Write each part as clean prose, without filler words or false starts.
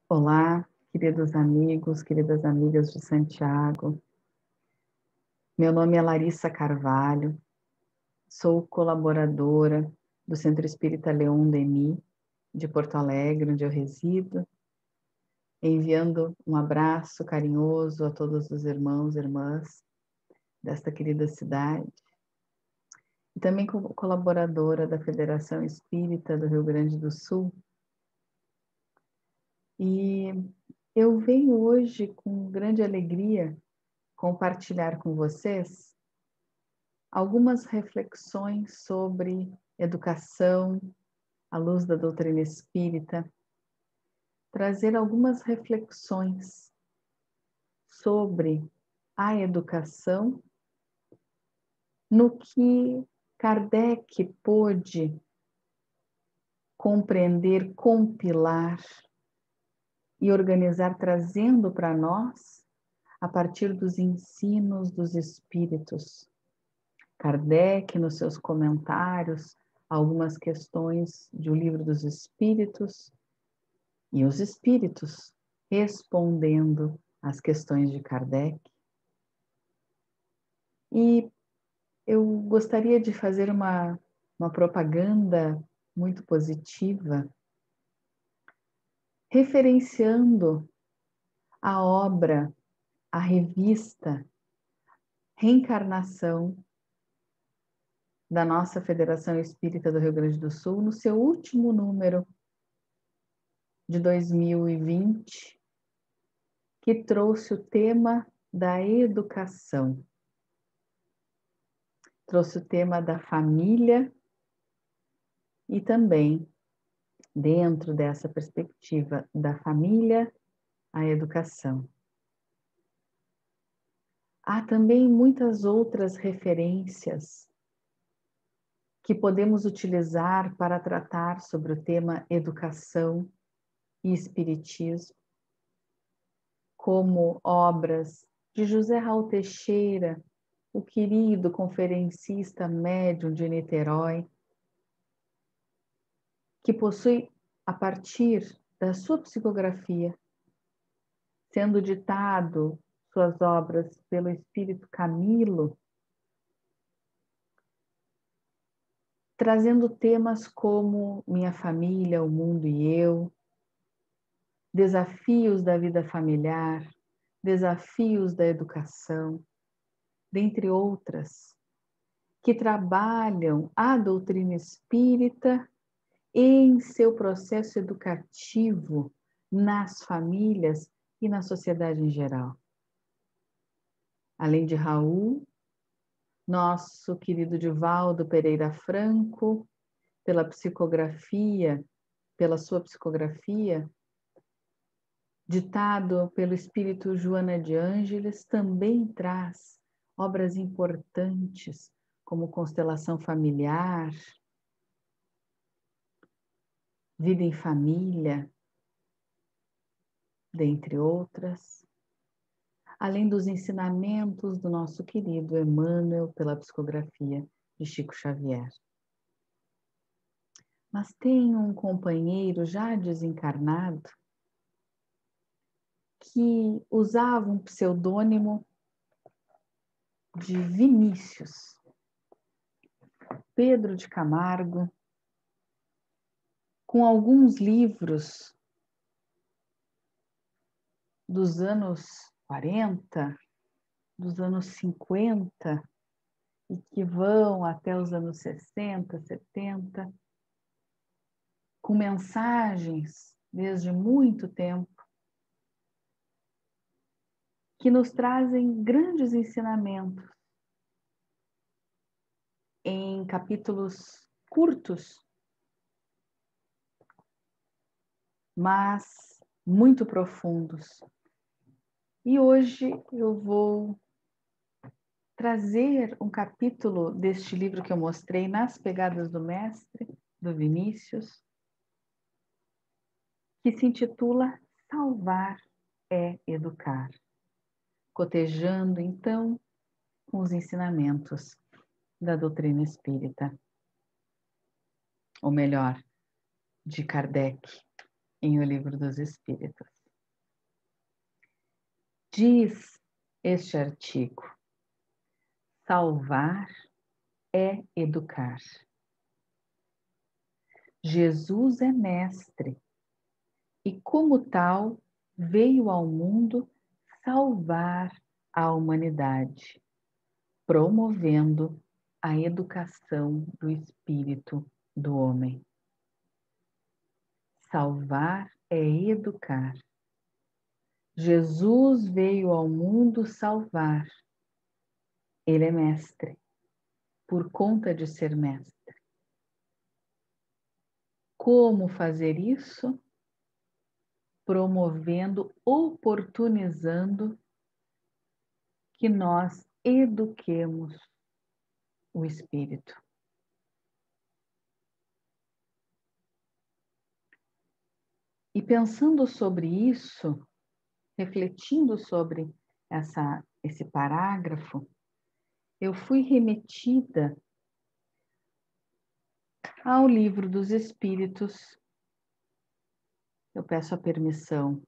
Olá, queridos amigos, queridas amigas de Santiago. Meu nome é Larissa Carvalho, sou colaboradora do Centro Espírita Leon Denis, de Porto Alegre, onde eu resido, enviando um abraço carinhoso a todos os irmãos e irmãs desta querida cidade, e também como colaboradora da Federação Espírita do Rio Grande do Sul. E eu venho hoje com grande alegria compartilhar com vocês algumas reflexões sobre educação à luz da doutrina espírita, trazer algumas reflexões sobre a educação no que Kardec pôde compreender, compilar e organizar, trazendo para nós a partir dos ensinos dos espíritos. Kardec, nos seus comentários, algumas questões de O Livro dos Espíritos, e os espíritos respondendo às questões de Kardec. E eu gostaria de fazer uma propaganda muito positiva, referenciando a obra, a revista Reencarnação da nossa Federação Espírita do Rio Grande do Sul, no seu último número de 2020, que trouxe o tema da educação. Trouxe o tema da família e também, dentro dessa perspectiva da família, a educação. Há também muitas outras referências que podemos utilizar para tratar sobre o tema educação e espiritismo, como obras de José Raul Teixeira, o querido conferencista médium de Niterói, que possui, a partir da sua psicografia, sendo ditado suas obras pelo espírito Camilo, trazendo temas como Minha Família, o Mundo e Eu, desafios da vida familiar, desafios da educação, dentre outras, que trabalham a doutrina espírita em seu processo educativo nas famílias e na sociedade em geral. Além de Raul, nosso querido Divaldo Pereira Franco, pela sua psicografia, ditado pelo espírito Joana de Ângeles, também traz obras importantes como Constelação Familiar, Vida em Família, dentre outras, além dos ensinamentos do nosso querido Emmanuel pela psicografia de Chico Xavier. Mas tem um companheiro já desencarnado que usava um pseudônimo de Vinícius, Pedro de Camargo, com alguns livros dos anos 40, dos anos 50, e que vão até os anos 60, 70, com mensagens desde muito tempo, que nos trazem grandes ensinamentos em capítulos curtos, mas muito profundos. E hoje eu vou trazer um capítulo deste livro que eu mostrei, Nas Pegadas do Mestre, do Vinícius, que se intitula Salvar é Educar, cotejando, então, com os ensinamentos da doutrina espírita, ou melhor, de Kardec, em O Livro dos Espíritos. Diz este artigo: salvar é educar. Jesus é mestre e, como tal, veio ao mundo salvar a humanidade, promovendo a educação do espírito do homem. Salvar é educar. Jesus veio ao mundo salvar. Ele é mestre, por conta de ser mestre. Como fazer isso? Promovendo, oportunizando que nós eduquemos o espírito. E pensando sobre isso, refletindo sobre esse parágrafo, eu fui remetida ao Livro dos Espíritos. Eu peço a permissão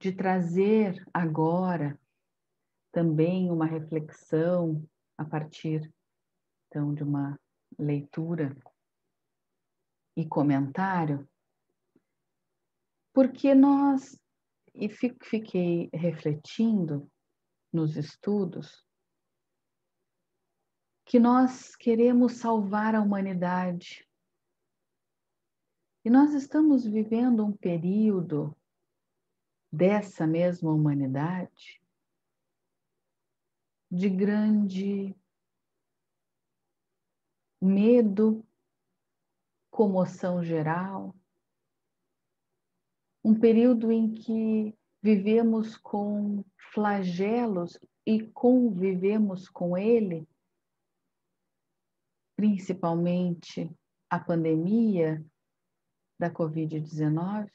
de trazer agora também uma reflexão a partir, então, de uma leitura e comentário, porque fiquei refletindo nos estudos que nós queremos salvar a humanidade. E nós estamos vivendo um período dessa mesma humanidade de grande medo, comoção geral, um período em que vivemos com flagelos e convivemos com ele, principalmente a pandemia da Covid-19,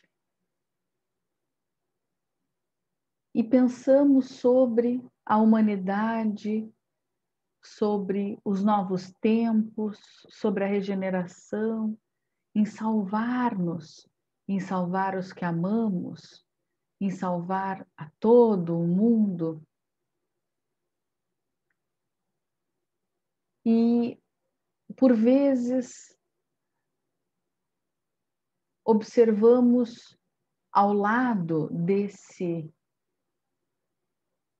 e pensamos sobre a humanidade, sobre os novos tempos, sobre a regeneração, em salvar-nos, em salvar os que amamos, em salvar a todo o mundo. E, por vezes, observamos ao lado desse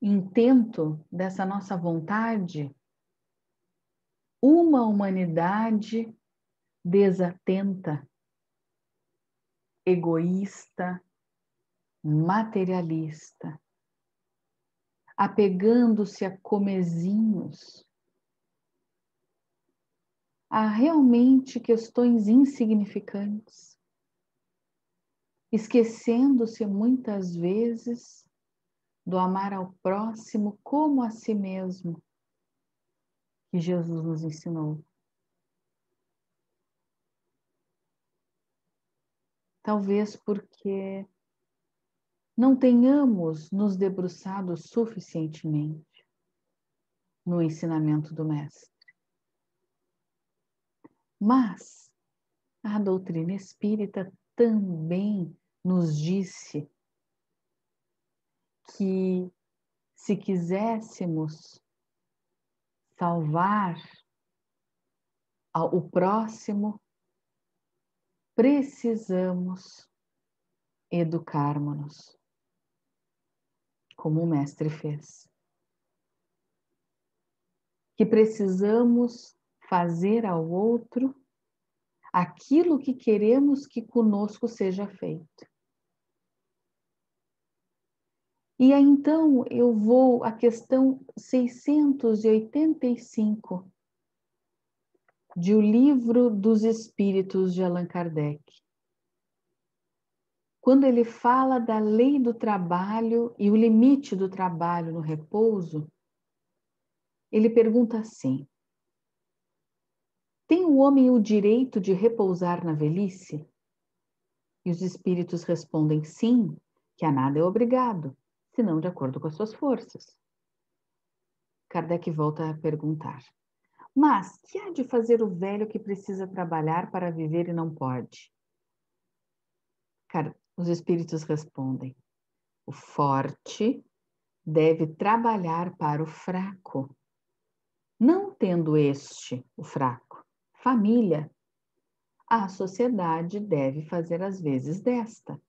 intento, dessa nossa vontade, uma humanidade desatenta, egoísta, materialista, apegando-se a comezinhos, a realmente questões insignificantes, esquecendo-se muitas vezes do amar ao próximo como a si mesmo, que Jesus nos ensinou. Talvez porque não tenhamos nos debruçado suficientemente no ensinamento do Mestre. Mas a doutrina espírita também nos disse que, se quiséssemos salvar o próximo, precisamos educarmos-nos, como o Mestre fez. Que precisamos fazer ao outro aquilo que queremos que conosco seja feito. E aí, então, eu vou à questão 685 de O Livro dos Espíritos de Allan Kardec. Quando ele fala da lei do trabalho e o limite do trabalho no repouso, ele pergunta assim: tem o homem o direito de repousar na velhice? E os espíritos respondem sim, que a nada é obrigado, senão de acordo com as suas forças. Kardec volta a perguntar: mas que há de fazer o velho que precisa trabalhar para viver e não pode? Os espíritos respondem: o forte deve trabalhar para o fraco. Não tendo este, o fraco, família, a sociedade deve fazer as vezes desta.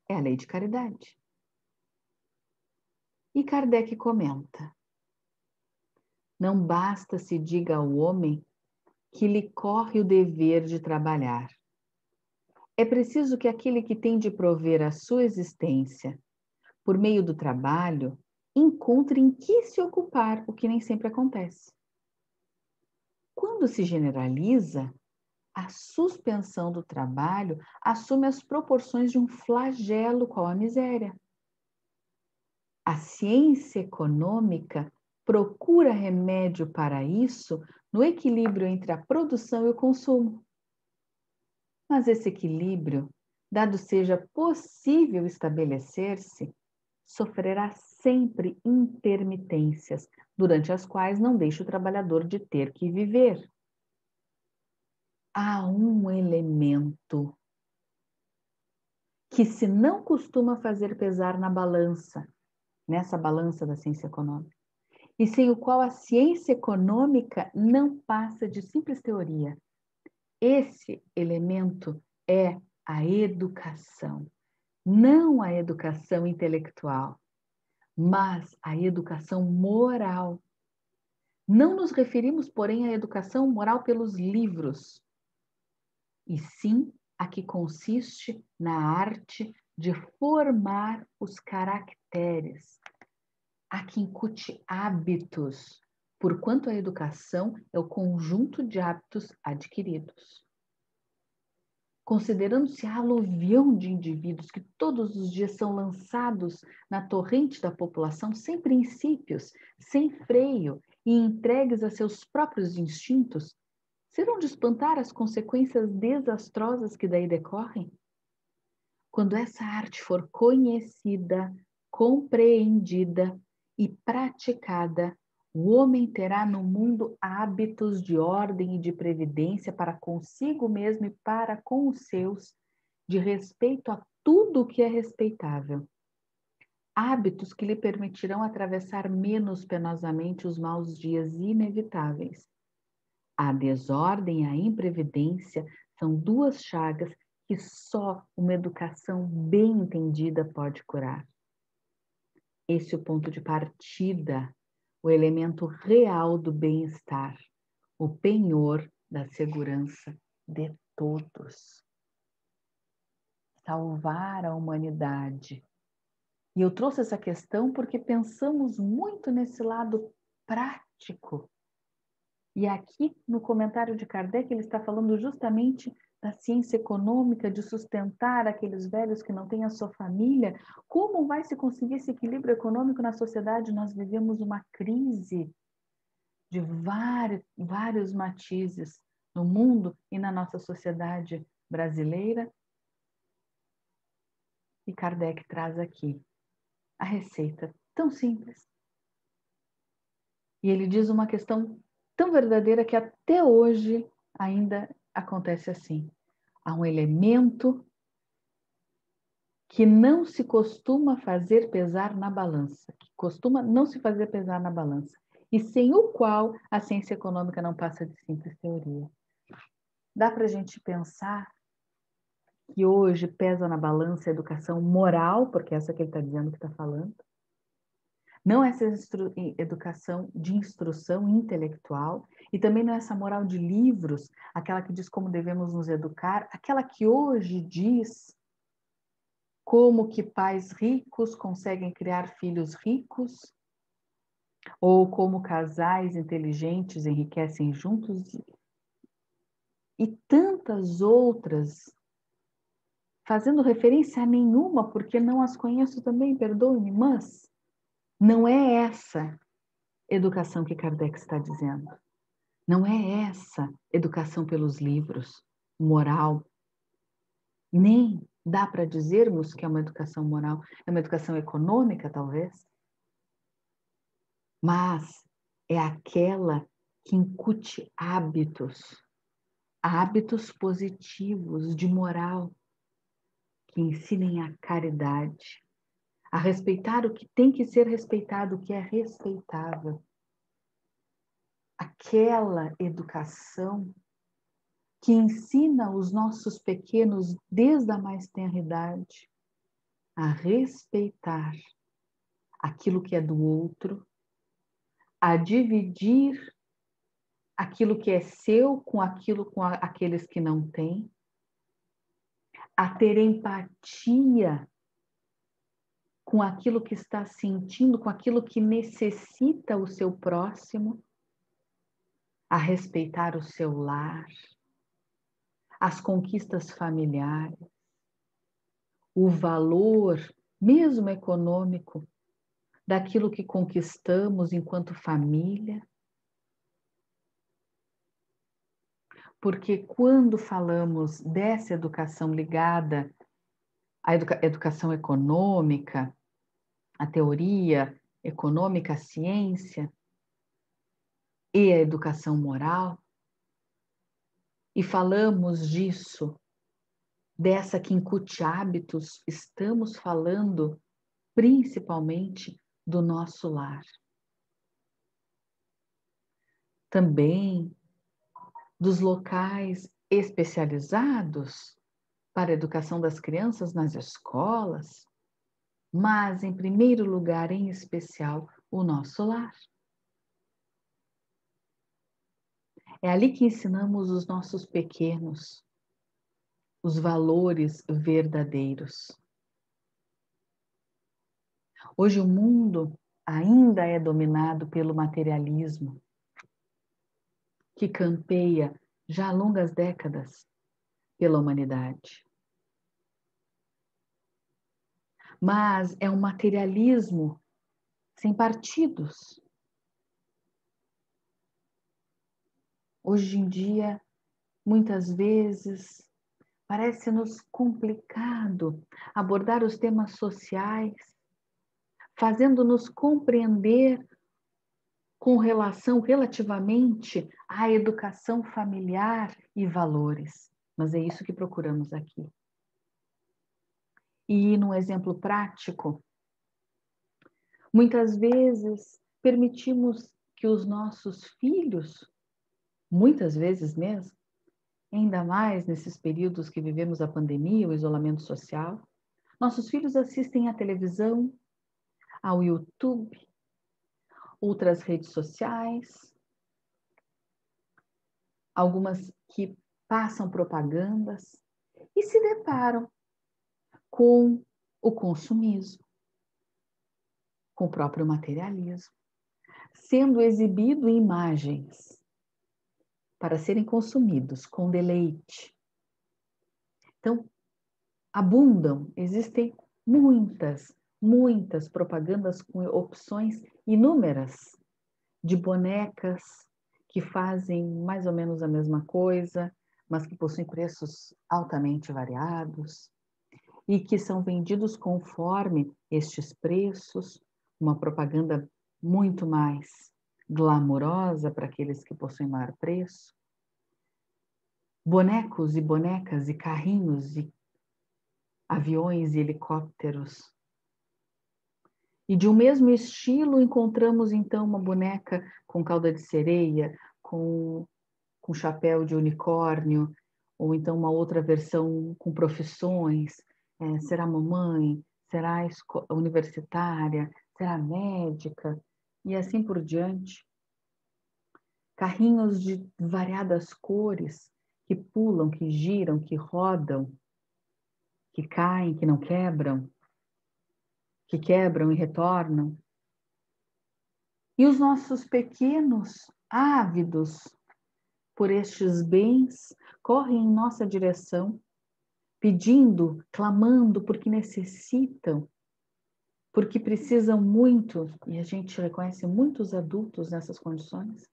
É a lei de caridade. E Kardec comenta: não basta se diga ao homem que lhe corre o dever de trabalhar. É preciso que aquele que tem de prover a sua existência por meio do trabalho encontre em que se ocupar, o que nem sempre acontece. Quando se generaliza, a suspensão do trabalho assume as proporções de um flagelo, qual a miséria. A ciência econômica procura remédio para isso no equilíbrio entre a produção e o consumo. Mas esse equilíbrio, dado seja possível estabelecer-se, sofrerá sempre intermitências, durante as quais não deixa o trabalhador de ter que viver. Há um elemento que se não costuma fazer pesar na balança, nessa balança da ciência econômica, e sem o qual a ciência econômica não passa de simples teoria. Esse elemento é a educação. Não a educação intelectual, mas a educação moral. Não nos referimos, porém, à educação moral pelos livros, e sim a que consiste na arte de formar os caracteres, a que incute hábitos, porquanto a educação é o conjunto de hábitos adquiridos. Considerando-se a aluvião de indivíduos que todos os dias são lançados na torrente da população sem princípios, sem freio e entregues a seus próprios instintos, serão de espantar as consequências desastrosas que daí decorrem? Quando essa arte for conhecida, compreendida e praticada, o homem terá no mundo hábitos de ordem e de previdência para consigo mesmo e para com os seus, de respeito a tudo o que é respeitável. Hábitos que lhe permitirão atravessar menos penosamente os maus dias inevitáveis. A desordem e a imprevidência são duas chagas que só uma educação bem entendida pode curar. Esse é o ponto de partida, o elemento real do bem-estar, o penhor da segurança de todos. Salvar a humanidade. E eu trouxe essa questão porque pensamos muito nesse lado prático. E aqui, no comentário de Kardec, ele está falando justamente da ciência econômica, de sustentar aqueles velhos que não têm a sua família. Como vai se conseguir esse equilíbrio econômico na sociedade? Nós vivemos uma crise de vários matizes no mundo e na nossa sociedade brasileira. E Kardec traz aqui a receita tão simples. E ele diz uma questão tão verdadeira que até hoje ainda acontece assim. Há um elemento que não se costuma fazer pesar na balança, que costuma não se fazer pesar na balança, e sem o qual a ciência econômica não passa de simples teoria. Dá para a gente pensar que hoje pesa na balança a educação moral, porque é essa que ele está dizendo que está falando, não essa educação de instrução intelectual, e também não essa moral de livros, aquela que diz como devemos nos educar, aquela que hoje diz como que pais ricos conseguem criar filhos ricos, ou como casais inteligentes enriquecem juntos, e tantas outras, fazendo referência a nenhuma, porque não as conheço também, perdoe-me, mas não é essa educação que Kardec está dizendo. Não é essa educação pelos livros, moral. Nem dá para dizermos que é uma educação moral, é uma educação econômica, talvez. Mas é aquela que incute hábitos positivos de moral, que ensinem a caridade, a respeitar o que tem que ser respeitado, o que é respeitável. Aquela educação que ensina os nossos pequenos, desde a mais tenra idade, a respeitar aquilo que é do outro, a dividir aquilo que é seu com aqueles que não têm, a ter empatia com aquilo que está sentindo, com aquilo que necessita o seu próximo, a respeitar o seu lar, as conquistas familiares, o valor, mesmo econômico, daquilo que conquistamos enquanto família. Porque quando falamos dessa educação ligada à educação econômica, à teoria econômica, à ciência e à educação moral, e falamos disso, dessa que incute hábitos, estamos falando principalmente do nosso lar. Também dos locais especializados para a educação das crianças nas escolas, mas, em primeiro lugar, em especial, o nosso lar. É ali que ensinamos os nossos pequenos os valores verdadeiros. Hoje o mundo ainda é dominado pelo materialismo, que campeia já há longas décadas pela humanidade. Mas é um materialismo sem partidos. Hoje em dia, muitas vezes, parece-nos complicado abordar os temas sociais, fazendo-nos compreender com relação relativamente à educação familiar e valores. Mas é isso que procuramos aqui. E num exemplo prático, muitas vezes permitimos que os nossos filhos, muitas vezes mesmo, ainda mais nesses períodos que vivemos a pandemia, o isolamento social, nossos filhos assistem à televisão, ao YouTube, outras redes sociais, algumas que passam propagandas e se deparam com o consumismo, com o próprio materialismo, sendo exibido em imagens para serem consumidos com deleite. Então, abundam, existem muitas propagandas com opções inúmeras de bonecas que fazem mais ou menos a mesma coisa, mas que possuem preços altamente variados e que são vendidos conforme estes preços, uma propaganda muito mais glamourosa para aqueles que possuem maior preço. Bonecos e bonecas e carrinhos e aviões e helicópteros. E de um mesmo estilo encontramos então uma boneca com cauda de sereia, com chapéu de unicórnio, ou então uma outra versão com profissões. Será mamãe? Será universitária? Será médica? E assim por diante. Carrinhos de variadas cores, que pulam, que giram, que rodam, que caem, que não quebram, que quebram e retornam. E os nossos pequenos, ávidos por estes bens, correm em nossa direção, pedindo, clamando, porque necessitam, porque precisam muito, e a gente reconhece muitos adultos nessas condições.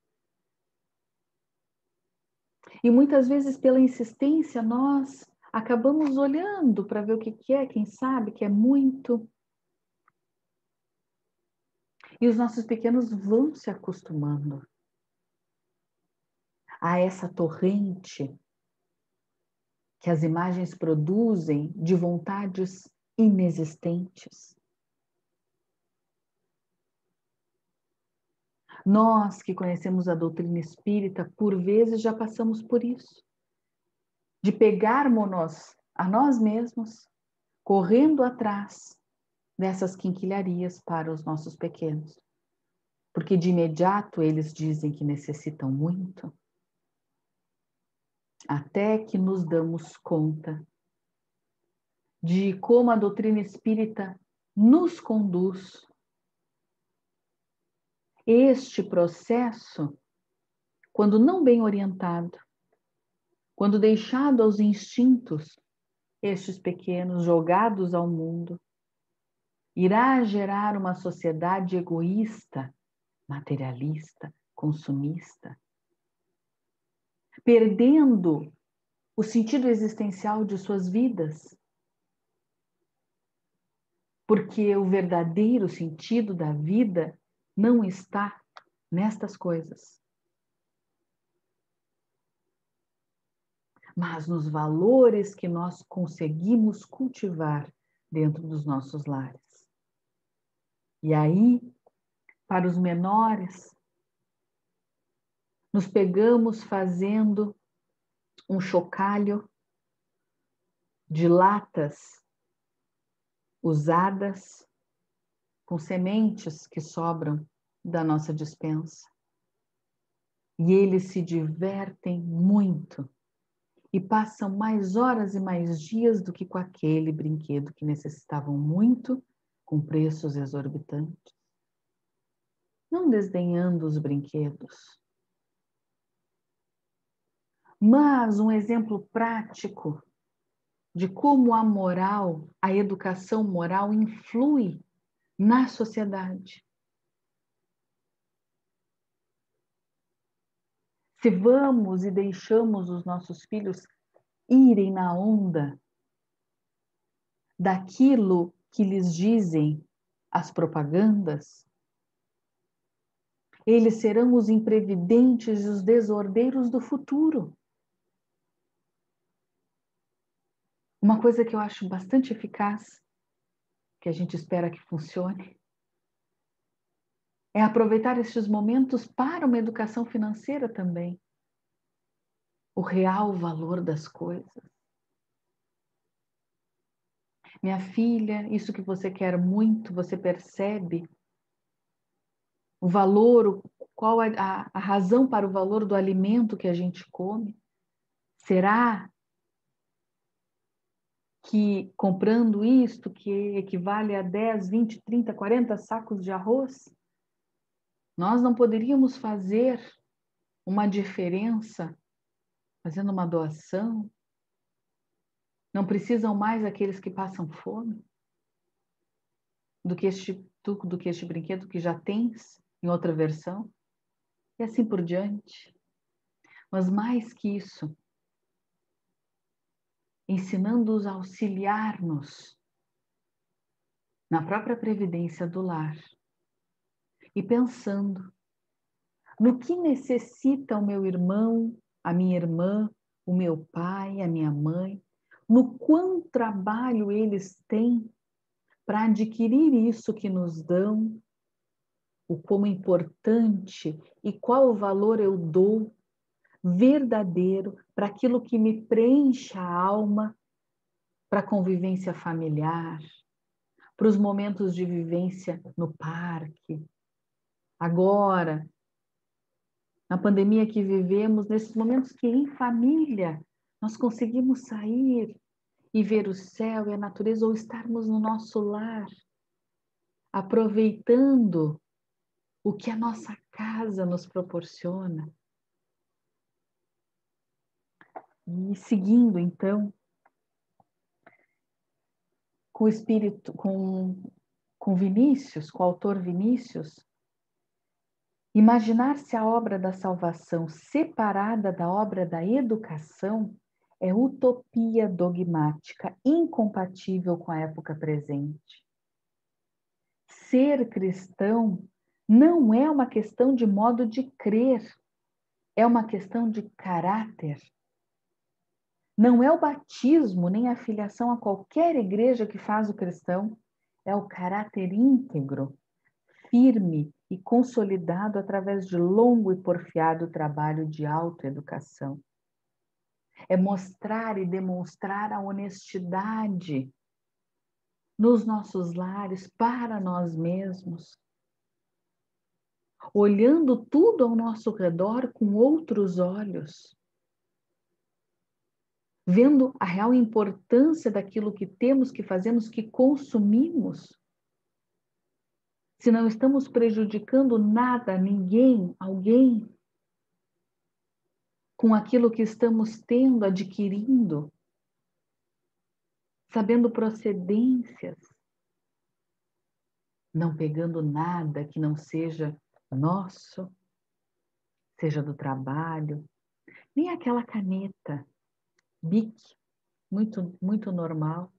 E muitas vezes, pela insistência, nós acabamos olhando para ver o que é, quem sabe que é muito. E os nossos pequenos vão se acostumando a essa torrente que as imagens produzem de vontades inexistentes. Nós que conhecemos a doutrina espírita, por vezes já passamos por isso. De pegarmos-nos a nós mesmos, correndo atrás dessas quinquilharias para os nossos pequenos. Porque de imediato eles dizem que necessitam muito, até que nos damos conta de como a doutrina espírita nos conduz. Este processo, quando não bem orientado, quando deixado aos instintos, estes pequenos jogados ao mundo, irá gerar uma sociedade egoísta, materialista, consumista, perdendo o sentido existencial de suas vidas. Porque o verdadeiro sentido da vida não está nestas coisas, mas nos valores que nós conseguimos cultivar dentro dos nossos lares. E aí, para os menores, nos pegamos fazendo um chocalho de latas usadas com sementes que sobram da nossa despensa. E eles se divertem muito e passam mais horas e mais dias do que com aquele brinquedo que necessitavam muito, com preços exorbitantes. Não desdenhando os brinquedos, mas um exemplo prático de como a moral, a educação moral influi na sociedade. Se vamos e deixamos os nossos filhos irem na onda daquilo que lhes dizem as propagandas, eles serão os imprevidentes e os desordeiros do futuro. Uma coisa que eu acho bastante eficaz, que a gente espera que funcione, é aproveitar estes momentos para uma educação financeira também. O real valor das coisas. Minha filha, isso que você quer muito, você percebe o valor, qual a razão para o valor do alimento que a gente come? Será que comprando isto, que equivale a 10, 20, 30, 40 sacos de arroz, nós não poderíamos fazer uma diferença fazendo uma doação? Não precisam mais aqueles que passam fome do que este brinquedo que já tens em outra versão? E assim por diante. Mas mais que isso, ensinando-os a auxiliar-nos na própria previdência do lar e pensando no que necessita o meu irmão, a minha irmã, o meu pai, a minha mãe, no quão trabalho eles têm para adquirir isso que nos dão, o como importante e qual o valor eu dou verdadeiro para aquilo que me preenche a alma, para a convivência familiar, para os momentos de vivência no parque. Agora, na pandemia que vivemos, nesses momentos que em família nós conseguimos sair e ver o céu e a natureza ou estarmos no nosso lar, aproveitando o que a nossa casa nos proporciona. E seguindo, então, com o espírito, com Vinícius, com o autor Vinícius, imaginar-se a obra da salvação separada da obra da educação é utopia dogmática, incompatível com a época presente. Ser cristão não é uma questão de modo de crer, é uma questão de caráter. Não é o batismo nem a filiação a qualquer igreja que faz o cristão, é o caráter íntegro, firme e consolidado através de longo e porfiado trabalho de autoeducação. É mostrar e demonstrar a honestidade nos nossos lares para nós mesmos, olhando tudo ao nosso redor com outros olhos, vendo a real importância daquilo que temos, que fazemos, que consumimos. Se não estamos prejudicando nada, ninguém, alguém, com aquilo que estamos tendo, adquirindo, sabendo procedências, não pegando nada que não seja nosso, seja do trabalho, nem aquela caneta Bic, muito normal.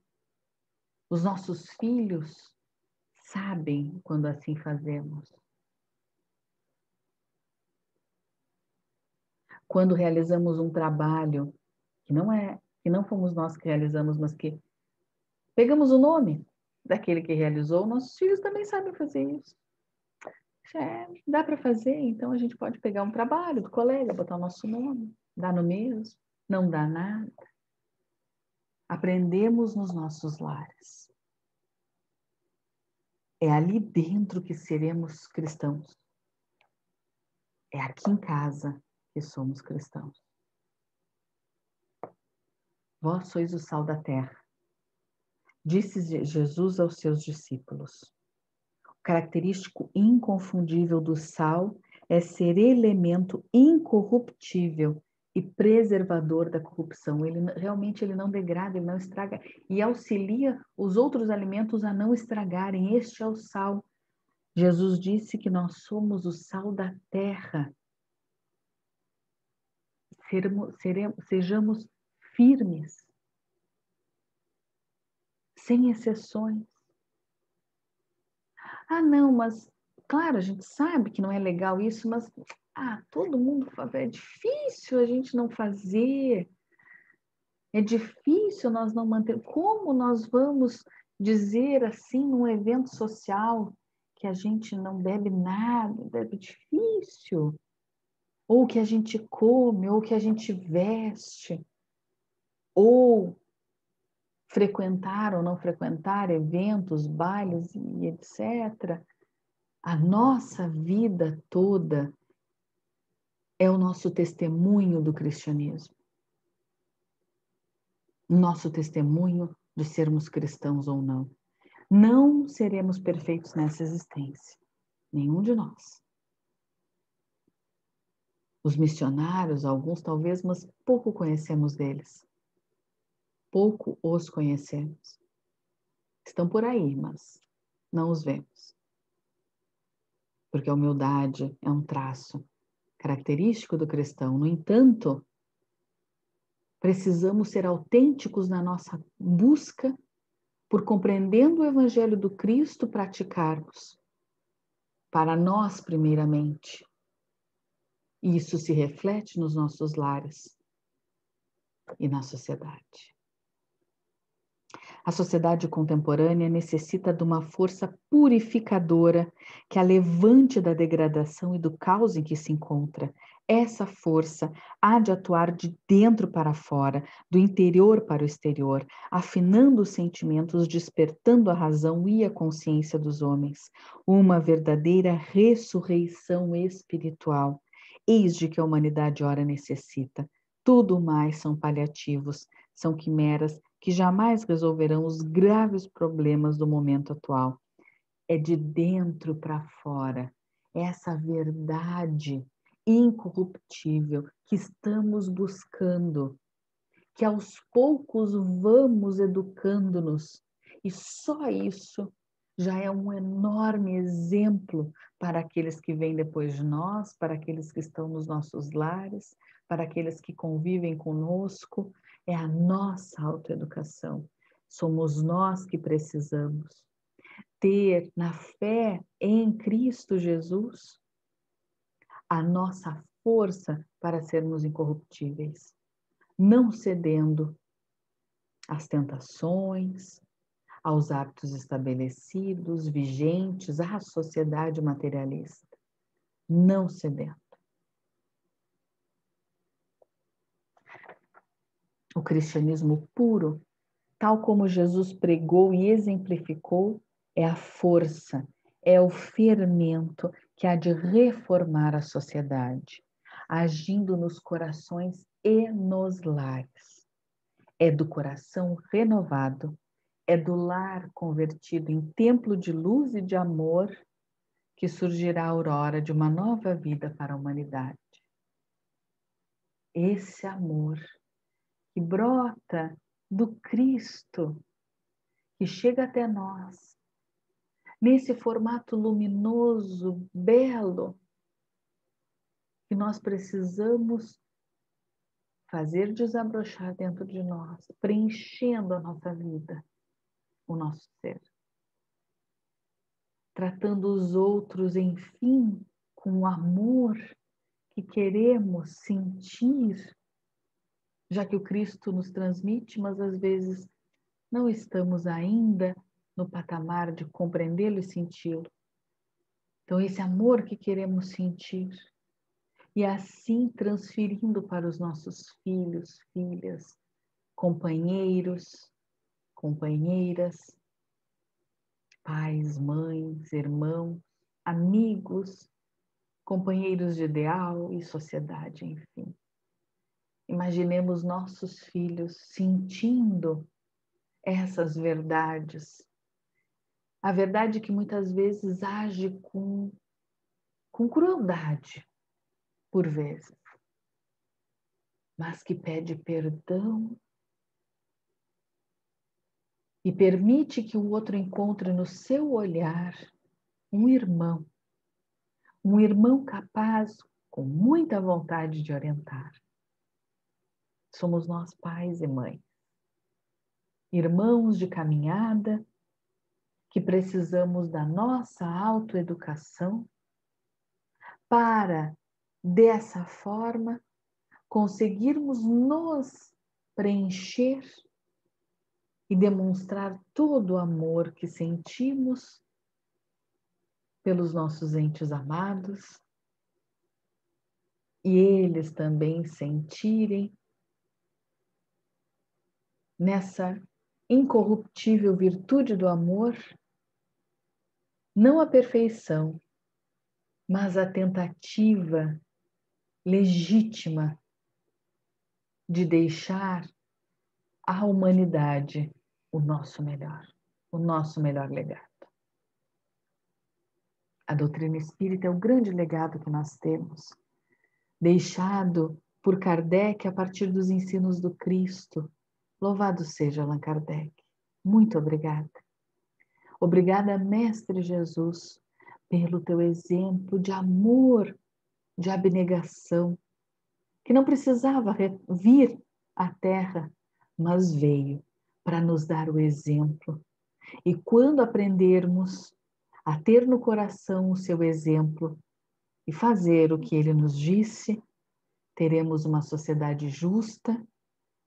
Os nossos filhos sabem quando assim fazemos. Quando realizamos um trabalho que não fomos nós que realizamos, mas que pegamos o nome daquele que realizou, nossos filhos também sabem fazer isso. Dá para fazer, então a gente pode pegar um trabalho do colega, botar o nosso nome, dá no mesmo, não dá nada. Aprendemos nos nossos lares. É ali dentro que seremos cristãos. É aqui em casa que somos cristãos. Vós sois o sal da terra, disse Jesus aos seus discípulos. O característico inconfundível do sal é ser elemento incorruptível e preservador da corrupção. Ele realmente não degrada, ele não estraga e auxilia os outros alimentos a não estragarem. Este é o sal. Jesus disse que nós somos o sal da terra. Sejamos firmes, sem exceções. Ah, não, mas claro, a gente sabe que não é legal isso, mas todo mundo faz, é difícil a gente não fazer. É difícil nós não manter. Como nós vamos dizer assim num evento social que a gente não bebe nada? É difícil. Ou que a gente come, ou que a gente veste, ou frequentar ou não frequentar eventos, bailes e etc. A nossa vida toda é o nosso testemunho do cristianismo. O nosso testemunho de sermos cristãos ou não. Não seremos perfeitos nessa existência. Nenhum de nós. Os missionários, alguns talvez, mas pouco conhecemos deles. Pouco os conhecemos. Estão por aí, mas não os vemos. Porque a humildade é um traço característico do cristão. No entanto, precisamos ser autênticos na nossa busca por, compreendendo o Evangelho do Cristo, praticarmos para nós primeiramente. E isso se reflete nos nossos lares e na sociedade. A sociedade contemporânea necessita de uma força purificadora que a levante da degradação e do caos em que se encontra. Essa força há de atuar de dentro para fora, do interior para o exterior, afinando os sentimentos, despertando a razão e a consciência dos homens. Uma verdadeira ressurreição espiritual. Eis de que a humanidade ora necessita. Tudo mais são paliativos, são quimeras que jamais resolverão os graves problemas do momento atual. É de dentro para fora, essa verdade incorruptível que estamos buscando, que aos poucos vamos educando-nos, e só isso já é um enorme exemplo para aqueles que vêm depois de nós, para aqueles que estão nos nossos lares, para aqueles que convivem conosco. É a nossa autoeducação. Somos nós que precisamos ter na fé em Cristo Jesus a nossa força para sermos incorruptíveis, não cedendo às tentações, aos hábitos estabelecidos, vigentes, à sociedade materialista, não cedendo. O cristianismo puro, tal como Jesus pregou e exemplificou, é a força, é o fermento que há de reformar a sociedade, agindo nos corações e nos lares. É do coração renovado, é do lar convertido em templo de luz e de amor que surgirá a aurora de uma nova vida para a humanidade. Esse amor que brota do Cristo, que chega até nós, nesse formato luminoso, belo, que nós precisamos fazer desabrochar dentro de nós, preenchendo a nossa vida, o nosso ser. Tratando os outros, enfim, com o amor que queremos sentir, já que o Cristo nos transmite, mas às vezes não estamos ainda no patamar de compreendê-lo e senti-lo. Então, esse amor que queremos sentir, e assim transferindo para os nossos filhos, filhas, companheiros, companheiras, pais, mães, irmãos, amigos, companheiros de ideal e sociedade, enfim. Imaginemos nossos filhos sentindo essas verdades. A verdade que muitas vezes age com crueldade, por vezes, mas que pede perdão e permite que o outro encontre no seu olhar um irmão capaz, com muita vontade de orientar. Somos nós pais e mães, irmãos de caminhada, que precisamos da nossa autoeducação para, dessa forma, conseguirmos nos preencher e demonstrar todo o amor que sentimos pelos nossos entes amados e eles também sentirem nessa incorruptível virtude do amor, não a perfeição, mas a tentativa legítima de deixar à humanidade o nosso melhor legado. A doutrina espírita é o grande legado que nós temos, deixado por Kardec a partir dos ensinos do Cristo. Louvado seja Allan Kardec. Muito obrigada. Obrigada, Mestre Jesus, pelo teu exemplo de amor, de abnegação, que não precisava vir à Terra, mas veio para nos dar o exemplo. E quando aprendermos a ter no coração o seu exemplo e fazer o que ele nos disse, teremos uma sociedade justa,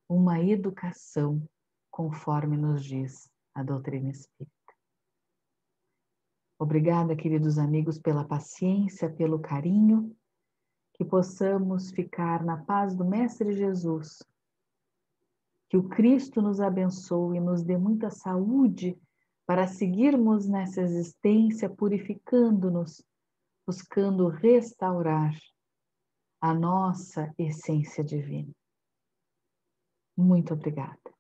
uma educação conforme nos diz a doutrina espírita. Obrigada, queridos amigos, pela paciência, pelo carinho, que possamos ficar na paz do Mestre Jesus, que o Cristo nos abençoe e nos dê muita saúde para seguirmos nessa existência purificando-nos, buscando restaurar a nossa essência divina. Muito obrigada.